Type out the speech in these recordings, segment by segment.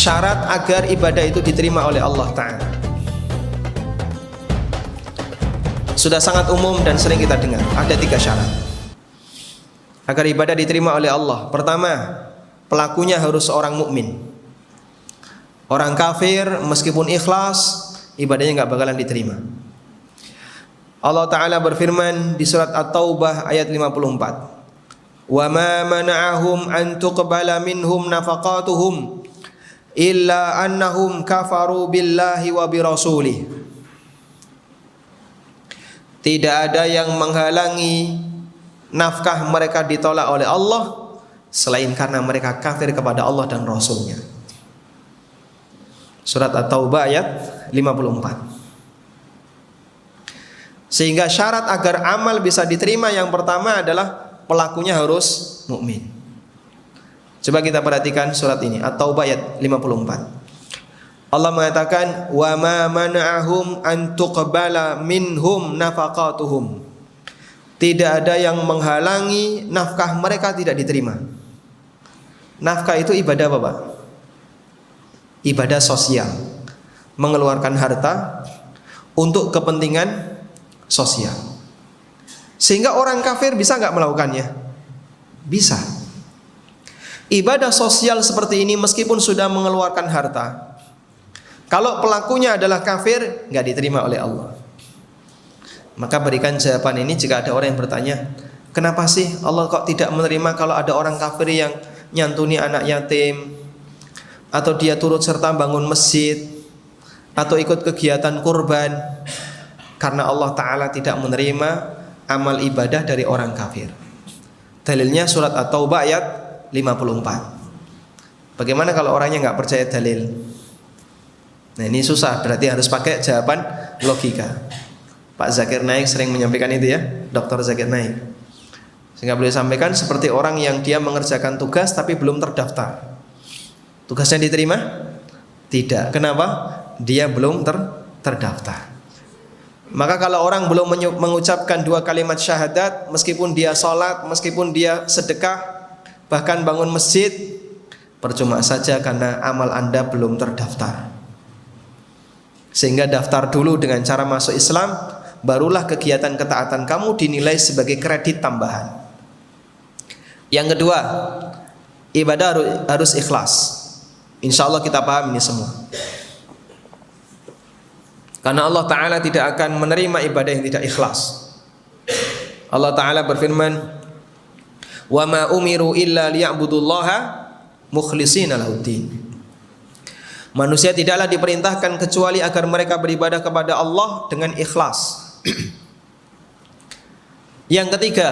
syarat agar ibadah itu diterima oleh Allah Ta'ala. Sudah sangat umum dan sering kita dengar. Ada 3 syarat agar ibadah diterima oleh Allah. Pertama, pelakunya harus seorang mukmin. Orang kafir meskipun ikhlas, ibadahnya nggak bakalan diterima. Allah Ta'ala berfirman di surat At-Taubah ayat 54. Wa ma mana'ahum an tuqbala minhum nafaqatuhum illa annahum kafaru billahi wa birasulih. Tidak ada yang menghalangi nafkah mereka ditolak oleh Allah selain karena mereka kafir kepada Allah dan Rasulnya. Surat At-Taubah ayat 54. Sehingga syarat agar amal bisa diterima yang pertama adalah pelakunya harus mukmin. Coba kita perhatikan surat ini, At-Taubah ayat 54. Allah mengatakan wa ma mana'ahum an tuqbala minhum nafaqatuhum. Tidak ada yang menghalangi nafkah mereka tidak diterima. Nafkah itu ibadah apa, Pak? Ibadah sosial. Mengeluarkan harta untuk kepentingan sosial. Sehingga orang kafir bisa nggak melakukannya? Bisa. Ibadah sosial seperti ini meskipun sudah mengeluarkan harta, kalau pelakunya adalah kafir, nggak diterima oleh Allah. Maka berikan jawaban ini jika ada orang yang bertanya, kenapa sih Allah kok tidak menerima kalau ada orang kafir yang nyantuni anak yatim, atau dia turut serta bangun masjid, atau ikut kegiatan kurban? Karena Allah Ta'ala tidak menerima amal ibadah dari orang kafir. Dalilnya surat At-Taubah ayat 54. Bagaimana kalau orangnya nggak percaya dalil? Nah ini susah, berarti harus pakai jawaban logika. Pak Zakir Naik sering menyampaikan itu ya, Dr. Zakir Naik. Sehingga boleh sampaikan seperti orang yang dia mengerjakan tugas tapi belum terdaftar. Tugasnya diterima? Tidak. Kenapa? Dia belum terdaftar. Maka kalau orang belum mengucapkan 2 kalimat syahadat, meskipun dia sholat, meskipun dia sedekah, bahkan bangun masjid, percuma saja karena amal Anda belum terdaftar. Sehingga daftar dulu dengan cara masuk Islam, barulah kegiatan ketaatan kamu dinilai sebagai kredit tambahan. Yang kedua, ibadah harus ikhlas. Insya Allah kita paham ini semua. Karena Allah Ta'ala tidak akan menerima ibadah yang tidak ikhlas. Allah Ta'ala berfirman, wa ma umiru illa liya'budullaha mukhlishina lahuddin. Manusia tidaklah diperintahkan kecuali agar mereka beribadah kepada Allah dengan ikhlas. Yang ketiga,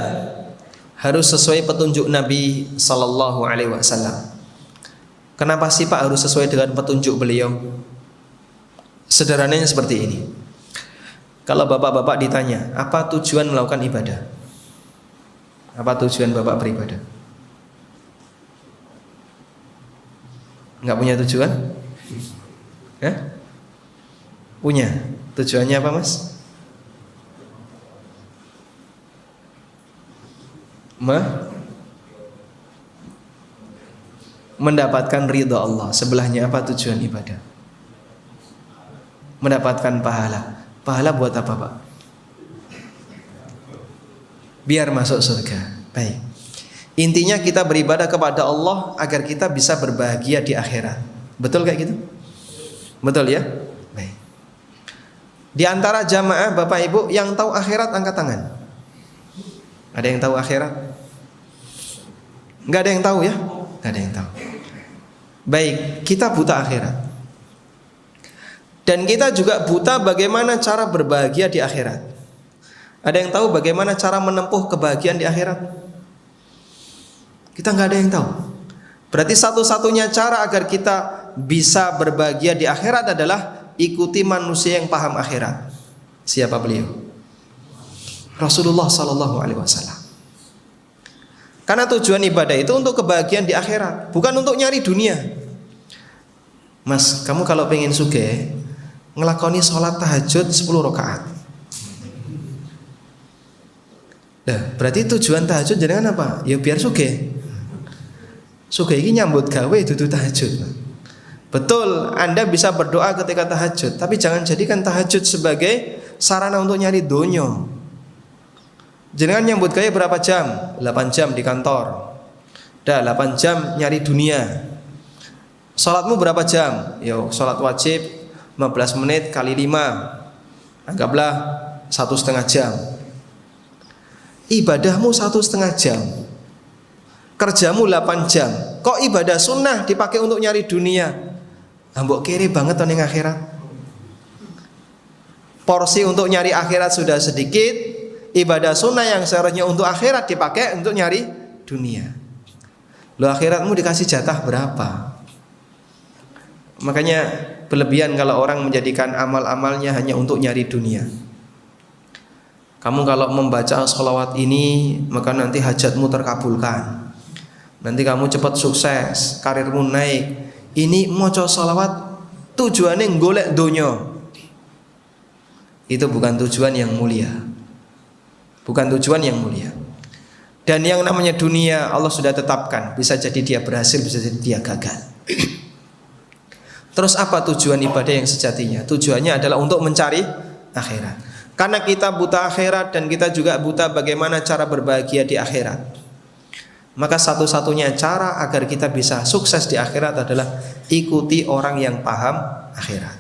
harus sesuai petunjuk Nabi Sallallahu Alaihi Wasallam. Kenapa sih Pak harus sesuai dengan petunjuk beliau? Sederhananya seperti ini. Kalau bapak-bapak ditanya, apa tujuan melakukan ibadah? Apa tujuan bapak beribadah? Nggak punya tujuan? Punya. Tujuannya apa, Mas? Mendapatkan ridha Allah. Sebelahnya apa tujuan ibadah? Mendapatkan pahala. Pahala buat apa, Pak? Biar masuk surga. Baik. Intinya kita beribadah kepada Allah agar kita bisa berbahagia di akhirat. Betul kayak gitu? Betul ya? Baik. Di antara jamaah Bapak Ibu yang tahu akhirat angkat tangan. Ada yang tahu akhirat? Enggak ada yang tahu ya? Enggak ada yang tahu. Baik, kita buta akhirat. Dan kita juga buta bagaimana cara berbahagia di akhirat. Ada yang tahu bagaimana cara menempuh kebahagiaan di akhirat? Kita nggak ada yang tahu. Berarti satu-satunya cara agar kita bisa berbahagia di akhirat adalah ikuti manusia yang paham akhirat. Siapa beliau? Rasulullah Sallallahu Alaihi Wasallam. Karena tujuan ibadah itu untuk kebahagiaan di akhirat, bukan untuk nyari dunia. Mas, kamu kalau pengen sugih, ngelakoni sholat tahajud 10 rakaat. Nah, berarti tujuan tahajud jenengan apa? Ya biar sugih. Sugih ini nyambut gawe dudu tahajud. Betul, Anda bisa berdoa ketika tahajud, tapi jangan jadikan tahajud sebagai sarana untuk nyari donyo. Jenengan nyambut gaya berapa jam? 8 jam di kantor. Dah 8 jam nyari dunia. Salatmu berapa jam? Yo, salat wajib 15 menit kali 5. Anggaplah 1,5 jam. Ibadahmu 1,5 jam. Kerjamu 8 jam. Kok ibadah sunnah dipakai untuk nyari dunia? Mbok kiri banget ning akhirat. Porsi untuk nyari akhirat sudah sedikit, ibadah sunnah yang seharusnya untuk akhirat dipakai untuk nyari dunia. Lo akhiratmu dikasih jatah berapa? Makanya berlebihan kalau orang menjadikan amal-amalnya hanya untuk nyari dunia. Kamu kalau membaca sholawat ini, maka nanti hajatmu terkabulkan. Nanti kamu cepat sukses, karirmu naik. Ini maca sholawat tujuannya golek donyo. Itu bukan tujuan yang mulia. Bukan tujuan yang mulia. Dan yang namanya dunia Allah sudah tetapkan. Bisa jadi dia berhasil, bisa jadi dia gagal. Terus apa tujuan ibadah yang sejatinya? Tujuannya adalah untuk mencari akhirat. Karena kita buta akhirat dan kita juga buta bagaimana cara berbahagia di akhirat. Maka satu-satunya cara agar kita bisa sukses di akhirat adalah ikuti orang yang paham akhirat.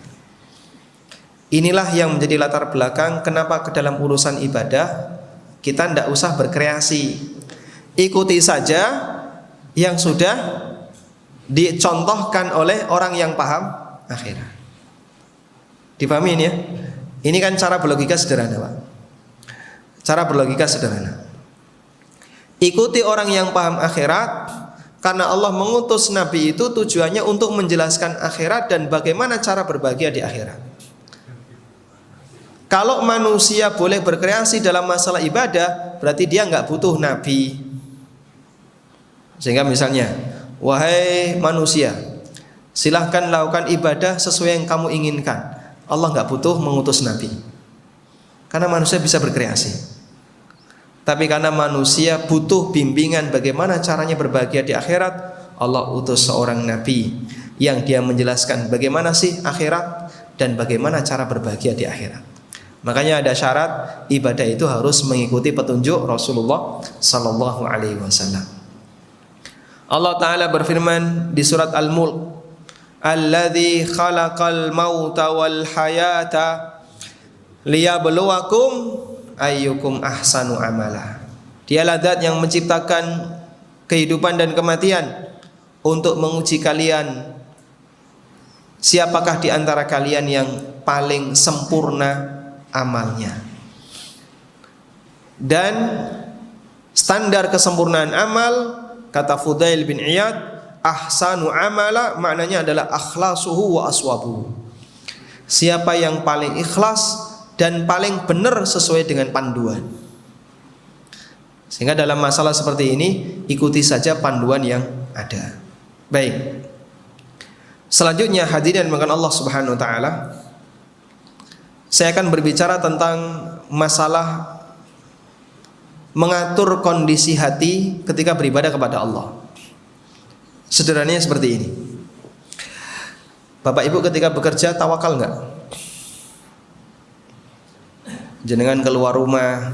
Inilah yang menjadi latar belakang kenapa ke dalam urusan ibadah kita tidak usah berkreasi. Ikuti saja yang sudah dicontohkan oleh orang yang paham akhirat. Dipahami ini ya? Ini kan cara berlogika sederhana, Pak. Cara berlogika sederhana. Ikuti orang yang paham akhirat, karena Allah mengutus Nabi itu tujuannya untuk menjelaskan akhirat dan bagaimana cara berbahagia di akhirat. Kalau manusia boleh berkreasi dalam masalah ibadah, berarti dia nggak butuh Nabi. Sehingga misalnya, wahai manusia, silahkan lakukan ibadah sesuai yang kamu inginkan. Allah nggak butuh mengutus Nabi, karena manusia bisa berkreasi. Tapi karena manusia butuh bimbingan bagaimana caranya berbahagia di akhirat, Allah utus seorang Nabi yang dia menjelaskan bagaimana sih akhirat dan bagaimana cara berbahagia di akhirat. Makanya ada syarat ibadah itu harus mengikuti petunjuk Rasulullah Sallallahu Alaihi Wasallam. Allah Ta'ala berfirman di surat Al-Mulk, Alladzi khalaqal mauta wal hayata liyabluwakum ayyukum ahsanu amala. Dialah zat yang menciptakan kehidupan dan kematian untuk menguji kalian siapakah di antara kalian yang paling sempurna amalnya. Dan standar kesempurnaan amal, kata Fudail bin Iyad, ahsanu amala maknanya adalah akhlasuhu wa aswabuhu. Siapa yang paling ikhlas dan paling benar sesuai dengan panduan. Sehingga dalam masalah seperti ini ikuti saja panduan yang ada. Baik. Selanjutnya hadirin dengan Allah Subhanahu wa taala, saya akan berbicara tentang masalah mengatur kondisi hati ketika beribadah kepada Allah. Sederhananya seperti ini. Bapak Ibu ketika bekerja tawakal enggak? Jenengan keluar rumah,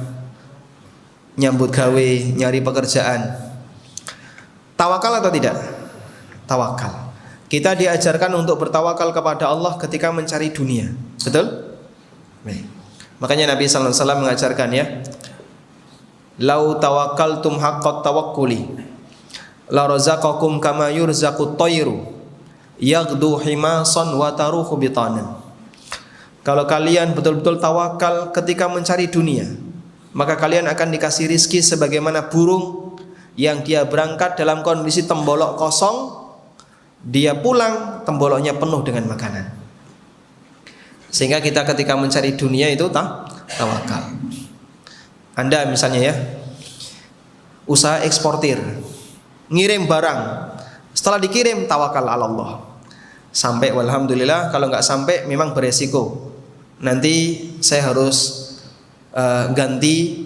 nyambut gawe, nyari pekerjaan, tawakal atau tidak? Tawakal. Kita diajarkan untuk bertawakal kepada Allah ketika mencari dunia. Betul? Baik. Makanya Nabi sallallahu alaihi wasallam mengajarkan ya, lau tawakkaltum haqqat tawakkuli la razaqakum kama yurzaqut thayru yaghdu himasan wa taruhu bitanan. Kalau kalian betul-betul tawakal ketika mencari dunia, maka kalian akan dikasih rizki sebagaimana burung yang dia berangkat dalam kondisi tembolok kosong, dia pulang temboloknya penuh dengan makanan. Sehingga kita ketika mencari dunia itu tawakal. Anda misalnya ya, usaha eksportir, ngirim barang, setelah dikirim tawakal ala Allah. Sampai alhamdulillah, kalau nggak sampai memang beresiko. Nanti saya harus ganti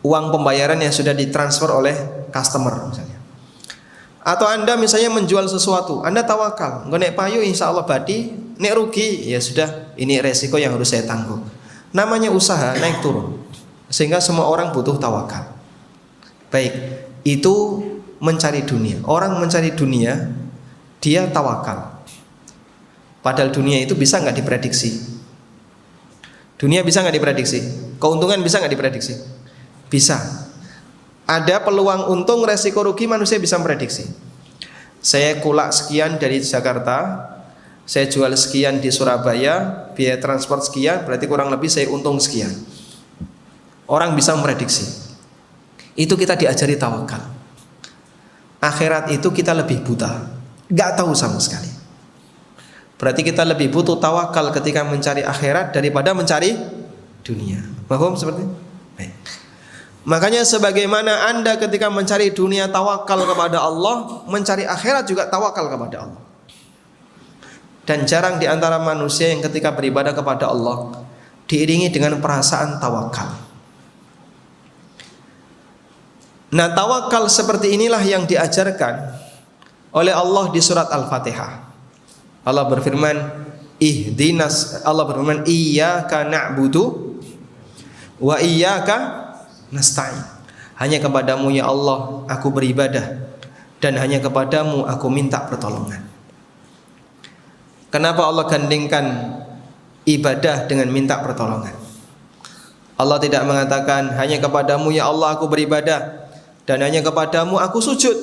uang pembayaran yang sudah ditransfer oleh customer misalnya. Atau Anda misalnya menjual sesuatu, Anda tawakal, engko nek payu insyaallah badi, nek rugi ya sudah, ini resiko yang harus saya tanggung. Namanya usaha naik turun. Sehingga semua orang butuh tawakal. Baik, itu mencari dunia. Orang mencari dunia, dia tawakal. Padahal dunia itu bisa nggak diprediksi. Dunia bisa nggak diprediksi. Keuntungan bisa nggak diprediksi? Bisa. Ada peluang untung, resiko rugi manusia bisa memprediksi. Saya kulak sekian dari Jakarta, saya jual sekian di Surabaya, biaya transport sekian, berarti kurang lebih saya untung sekian. Orang bisa memprediksi. Itu kita diajari tawakal. Akhirat itu kita lebih buta, nggak tahu sama sekali. Berarti kita lebih butuh tawakal ketika mencari akhirat daripada mencari dunia. Paham seperti itu? Baik. Makanya sebagaimana Anda ketika mencari dunia tawakal kepada Allah, mencari akhirat juga tawakal kepada Allah. Dan jarang di antara manusia yang ketika beribadah kepada Allah diiringi dengan perasaan tawakal. Nah, tawakal seperti inilah yang diajarkan oleh Allah di surat Al-Fatihah. Allah berfirman, iyyaka na'budu wa iyyaka nasta'in. Hanya kepadamu ya Allah aku beribadah, dan hanya kepadamu aku minta pertolongan. Kenapa Allah gandingkan ibadah dengan minta pertolongan? Allah tidak mengatakan hanya kepadamu ya Allah aku beribadah, dan hanya kepadamu aku sujud,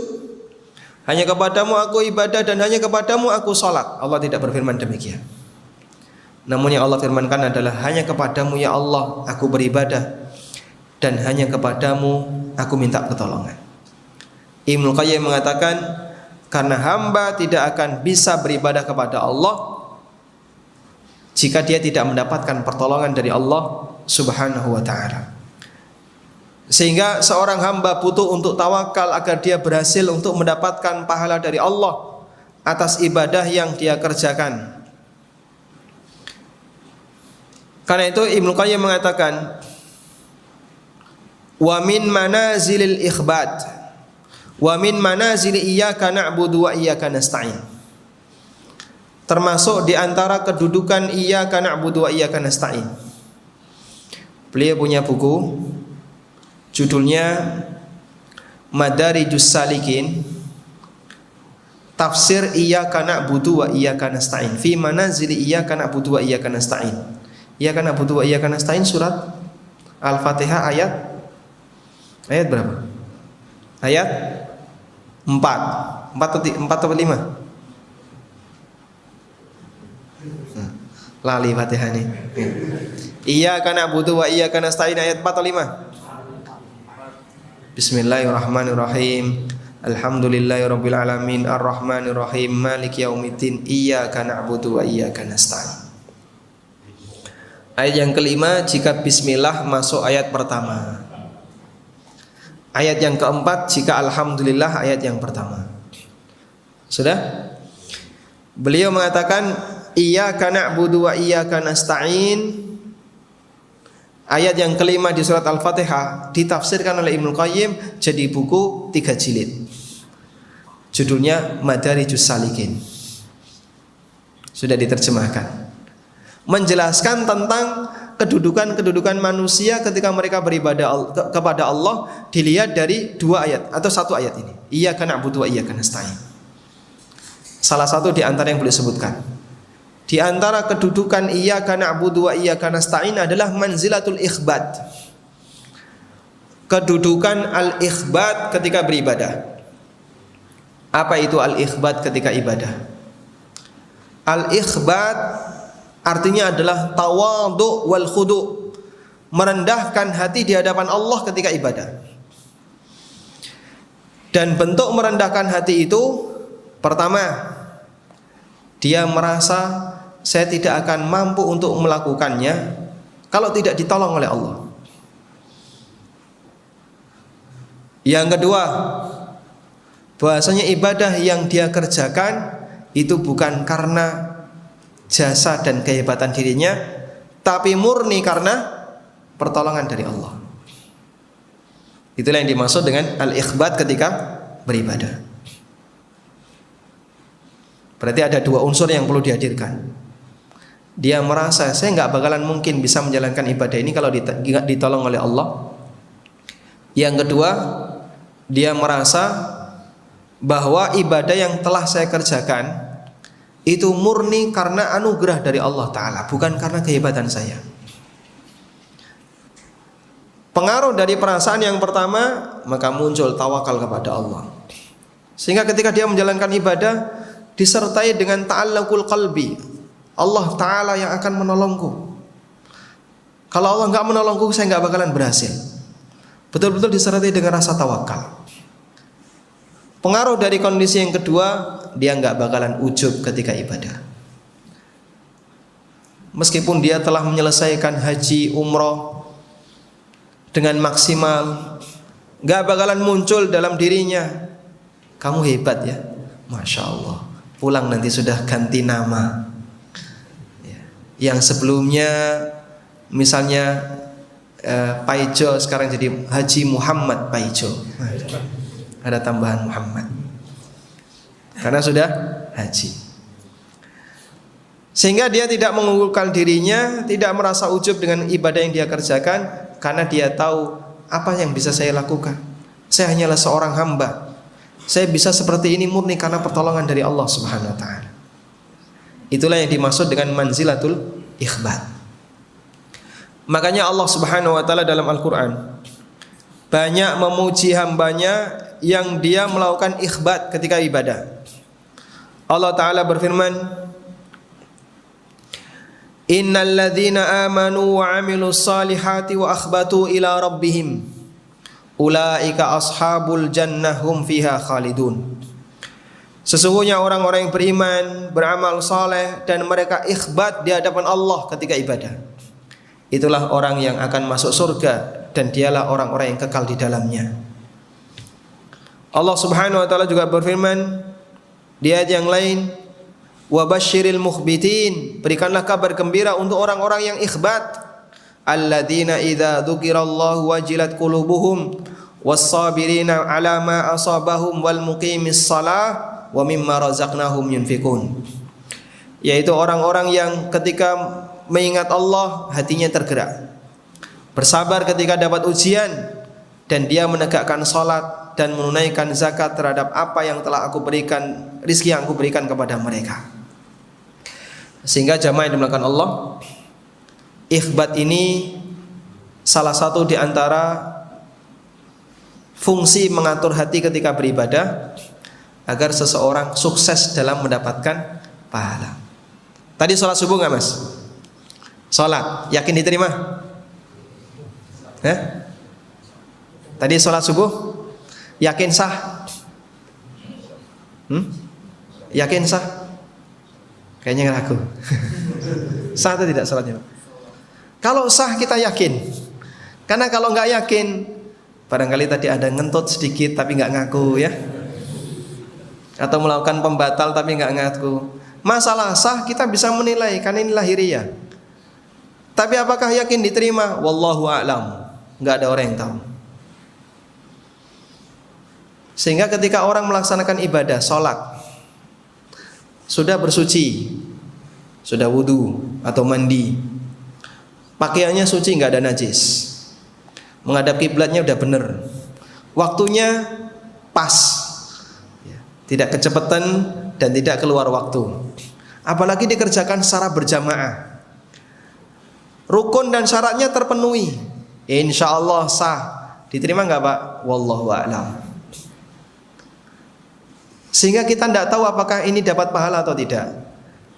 hanya kepadamu aku ibadah, dan hanya kepadamu aku sholat. Allah tidak berfirman demikian. Namun yang Allah firmankan adalah hanya kepadamu ya Allah aku beribadah, dan hanya kepadamu aku minta pertolongan. Ibnu Qayyim mengatakan, karena hamba tidak akan bisa beribadah kepada Allah jika dia tidak mendapatkan pertolongan dari Allah Subhanahu wa ta'ala. Sehingga seorang hamba butuh untuk tawakal agar dia berhasil untuk mendapatkan pahala dari Allah atas ibadah yang dia kerjakan. Karena itu Ibnu Qayyim mengatakan, wa min manazilil ikhbat wa min manazili iyyaka na'budu wa iyyaka nasta'in. Termasuk di antara kedudukan iyyaka na'budu wa iyyaka nasta'in. Beliau punya buku judulnya Madarijus Salikin, tafsir iyyaka na'budu wa iyyaka nasta'in, fi manazili iyyaka na'budu wa iyyaka nasta'in. Iyyaka na'budu wa iyyaka nasta'in surat Al-Fatihah ayat berapa? Ayat 4 atau 5? Lali Fatihah nih. Iyyaka na'budu wa iyyaka nasta'in ayat 4 atau 5? Bismillahirrahmanirrahim. Alhamdulillahirabbil alamin arrahmanir rahim maliki yaumiddin iyyaka na'budu wa iyyaka nasta'in. Ayat yang kelima jika bismillah masuk ayat pertama. Ayat yang keempat jika alhamdulillah ayat yang pertama. Sudah? Beliau mengatakan iyyaka na'budu wa iyyaka nasta'in. Ayat yang kelima di surat Al-Fatihah ditafsirkan oleh Ibnu Qayyim jadi buku 3 jilid. Judulnya Madarijus Salikin. Sudah diterjemahkan. Menjelaskan tentang kedudukan manusia ketika mereka beribadah kepada Allah dilihat dari 2 ayat atau 1 ayat ini. Iyyaka na'budu wa iyyaka nasta'in. Salah satu di antara yang boleh sebutkan. Di antara kedudukan iyyaka na'budu wa iyyaka nasta'in adalah manzilatul ikhbat. Kedudukan al-ikhbat ketika beribadah. Apa itu al-ikhbat ketika ibadah? Al-ikhbat artinya adalah tawadhu wal khudu', merendahkan hati di hadapan Allah ketika ibadah. Dan bentuk merendahkan hati itu, pertama, dia merasa saya tidak akan mampu untuk melakukannya kalau tidak ditolong oleh Allah. Yang kedua, bahwasanya ibadah yang dia kerjakan itu bukan karena jasa dan kehebatan dirinya, tapi murni karena pertolongan dari Allah. Itulah yang dimaksud dengan al-ikhbat ketika beribadah. Berarti ada dua unsur yang perlu dihadirkan. Dia merasa saya nggak bakalan mungkin bisa menjalankan ibadah ini kalau ditolong oleh Allah. Yang kedua, dia merasa bahwa ibadah yang telah saya kerjakan itu murni karena anugerah dari Allah Ta'ala, bukan karena kehebatan saya. Pengaruh dari perasaan yang pertama, maka muncul tawakal kepada Allah. Sehingga ketika dia menjalankan ibadah disertai dengan ta'allaqul qalbi, Allah Ta'ala yang akan menolongku. Kalau Allah nggak menolongku, saya nggak bakalan berhasil. Betul-betul disertai dengan rasa tawakal. Pengaruh dari kondisi yang kedua, dia nggak bakalan ujub ketika ibadah. Meskipun dia telah menyelesaikan haji, umroh dengan maksimal, nggak bakalan muncul dalam dirinya, kamu hebat ya, Masya Allah, pulang nanti sudah ganti nama. Yang sebelumnya misalnya Paijo sekarang jadi Haji Muhammad Paijo, ada tambahan Muhammad karena sudah haji. Sehingga dia tidak mengunggulkan dirinya, tidak merasa ujub dengan ibadah yang dia kerjakan, karena dia tahu apa yang bisa saya lakukan. Saya hanyalah seorang hamba. Saya bisa seperti ini murni karena pertolongan dari Allah Subhanahu wa taala. Itulah yang dimaksud dengan manzilatul ikhbat. Makanya Allah Subhanahu wa taala dalam Al-Qur'an banyak memuji hambanya yang dia melakukan ikhbat ketika ibadah. Allah Ta'ala berfirman, Innal ladzina amanu wa amilus salihati wa akhbatu ila rabbihim ulaika ashabul jannah hum fiha khalidun. Sesungguhnya orang-orang yang beriman, beramal saleh dan mereka ikhbat di hadapan Allah ketika ibadah, itulah orang yang akan masuk surga dan dialah orang-orang yang kekal di dalamnya. Allah Subhanahu wa taala juga berfirman di ayat yang lain, wa basyiril mukhbitin, berikanlah kabar gembira untuk orang-orang yang ikhbat, alladzina idza dzukirallahu wajilat qulubuhum was-sabirina ala ma asabahum wal muqimis shalah wa mimma razaqnahum yunfikun, yaitu orang-orang yang ketika mengingat Allah hatinya tergerak, bersabar ketika dapat ujian, dan dia menegakkan salat dan menunaikan zakat terhadap apa yang telah aku berikan, rizki yang aku berikan kepada mereka. Sehingga jamaah yang dimulakan Allah, ikhbat ini salah satu di antara fungsi mengatur hati ketika beribadah agar seseorang sukses dalam mendapatkan pahala. Tadi sholat subuh nggak mas? Sholat, yakin diterima? Tadi sholat subuh, yakin sah? Yakin sah? Kayaknya ragu. Sah atau tidak sholatnya? Kalau sah kita yakin. Karena kalau nggak yakin, barangkali tadi ada ngentut sedikit tapi nggak ngaku ya, atau melakukan pembatal tapi nggak ngaku. Masalah sah kita bisa menilai karena ini lahiriah. Tapi apakah yakin diterima? Wallahu a'lam. Nggak ada orang yang tahu. Sehingga ketika orang melaksanakan ibadah, sholat, sudah bersuci, sudah wudu atau mandi, pakaiannya suci, nggak ada najis, menghadap kiblatnya udah bener, waktunya pas, tidak kecepatan dan tidak keluar waktu, apalagi dikerjakan secara berjamaah, rukun dan syaratnya terpenuhi, insya Allah sah. Diterima nggak Pak? Wallahu a'lam. Sehingga kita tidak tahu apakah ini dapat pahala atau tidak,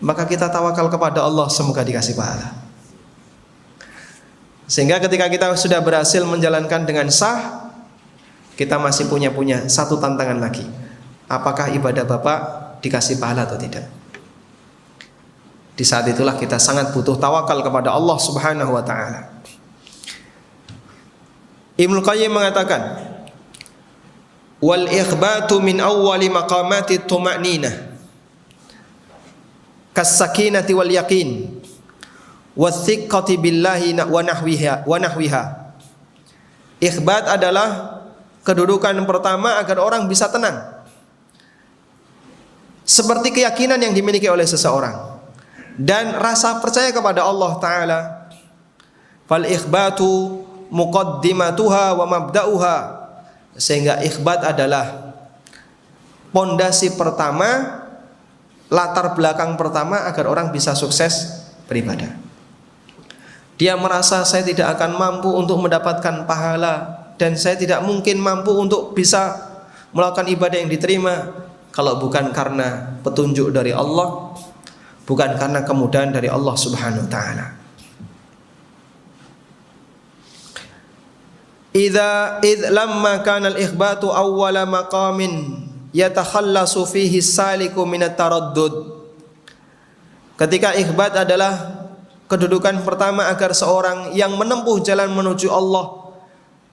maka kita tawakal kepada Allah, semoga dikasih pahala. Sehingga ketika kita sudah berhasil menjalankan dengan sah, kita masih punya satu tantangan lagi. Apakah ibadah Bapak dikasih pahala atau tidak? Di saat itulah kita sangat butuh tawakal kepada Allah Subhanahu wa taala. Ibnu Qayyim mengatakan, wal ikhbatu min awwali maqamati tuma'ninah kas-sakinati wal yaqin wathiqati billahi wa nahwiha. Ikhbat adalah kedudukan pertama agar orang bisa tenang, seperti keyakinan yang dimiliki oleh seseorang dan rasa percaya kepada Allah Ta'ala. Fal ikhbatu muqaddimatuha wa mabda'uha, sehingga ikhbat adalah pondasi pertama, latar belakang pertama agar orang bisa sukses beribadah. Dia merasa saya tidak akan mampu untuk mendapatkan pahala dan saya tidak mungkin mampu untuk bisa melakukan ibadah yang diterima kalau bukan karena petunjuk dari Allah, bukan karena kemudahan dari Allah Subhanahu wa taala. Idh lamma kana al-ikhbatu awwala maqamin yatakhallasu fihi saliku minat taraddud. Ketika ikhbat adalah kedudukan pertama agar seorang yang menempuh jalan menuju Allah,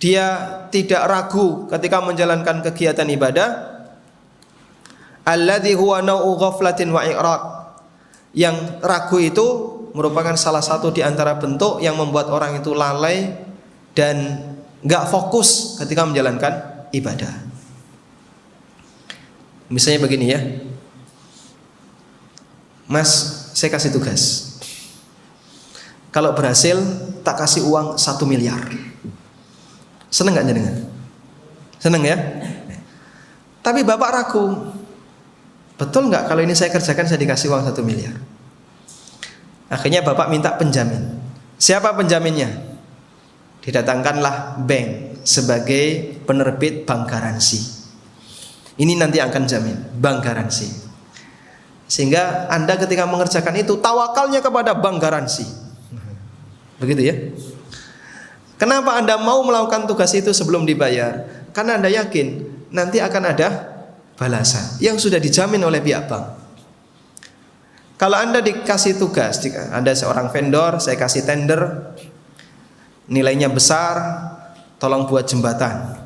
dia tidak ragu ketika menjalankan kegiatan ibadah. Alladzi huwa nau'u ghaflatin wa i'rad. Yang ragu itu merupakan salah satu di antara bentuk yang membuat orang itu lalai dan enggak fokus ketika menjalankan ibadah. Misalnya begini ya, Mas, saya kasih tugas, kalau berhasil tak kasih uang 1 miliar. Seneng gak jenengan? Seneng ya? Tapi bapak ragu, betul gak kalau ini saya kerjakan saya dikasih uang 1 miliar? Akhirnya bapak minta penjamin. Siapa penjaminnya? Didatangkanlah bank sebagai penerbit bank garansi. Ini nanti akan jamin, bank garansi. Sehingga Anda ketika mengerjakan itu tawakalnya kepada bank garansi. Begitu ya. Kenapa Anda mau melakukan tugas itu sebelum dibayar? Karena Anda yakin nanti akan ada balasan yang sudah dijamin oleh pihak bank. Kalau Anda dikasih tugas, Anda seorang vendor, saya kasih tender, nilainya besar, tolong buat jembatan,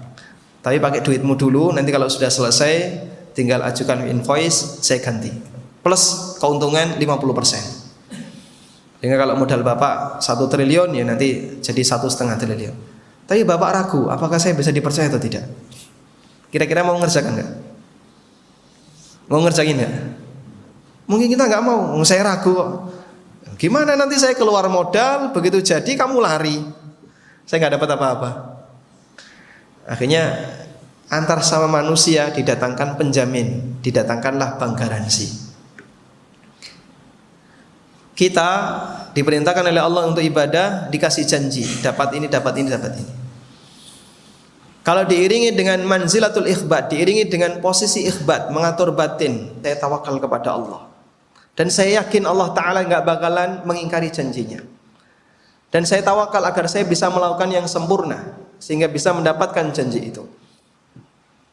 tapi pakai duitmu dulu, nanti kalau sudah selesai tinggal ajukan invoice, saya ganti, plus keuntungan 50%. Sehingga kalau modal bapak 1 triliun, ya nanti jadi 1,5 triliun. Tapi bapak ragu, apakah saya bisa dipercaya atau tidak? Kira-kira mau ngerjakan nggak? Mau ngerjain nggak? Mungkin kita nggak mau, saya ragu kok. Gimana nanti saya keluar modal, begitu jadi kamu lari, saya nggak dapat apa-apa. Akhirnya antar sama manusia didatangkan penjamin, didatangkanlah bank garansi. Kita diperintahkan oleh Allah untuk ibadah, dikasih janji, dapat ini, dapat ini, dapat ini. Kalau diiringi dengan manzilatul ikhbat, diiringi dengan posisi ikhbat, mengatur batin, saya tawakal kepada Allah. Dan saya yakin Allah Ta'ala gak bakalan mengingkari janjinya. Dan saya tawakal agar saya bisa melakukan yang sempurna, sehingga bisa mendapatkan janji itu.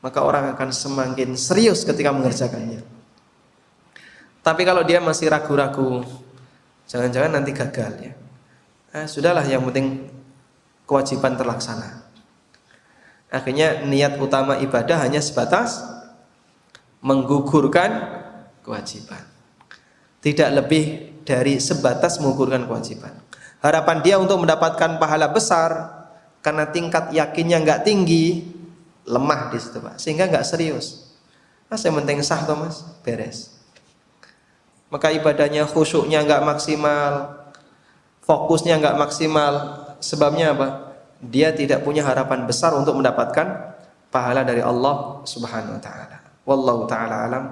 Maka orang akan semakin serius ketika mengerjakannya. Tapi kalau dia masih ragu-ragu, jangan-jangan nanti gagal ya. Sudahlah, yang penting kewajiban terlaksana. Akhirnya niat utama ibadah hanya sebatas menggugurkan kewajiban, tidak lebih dari sebatas menggugurkan kewajiban. Harapan dia untuk mendapatkan pahala besar karena tingkat yakinnya nggak tinggi, lemah di situ Pak, sehingga nggak serius. Mas, yang penting sah toh Mas, beres. Maka ibadahnya khusyuknya nggak maksimal, fokusnya nggak maksimal. Sebabnya apa? Dia tidak punya harapan besar untuk mendapatkan pahala dari Allah Subhanahu wa taala. Wallahu taala alam.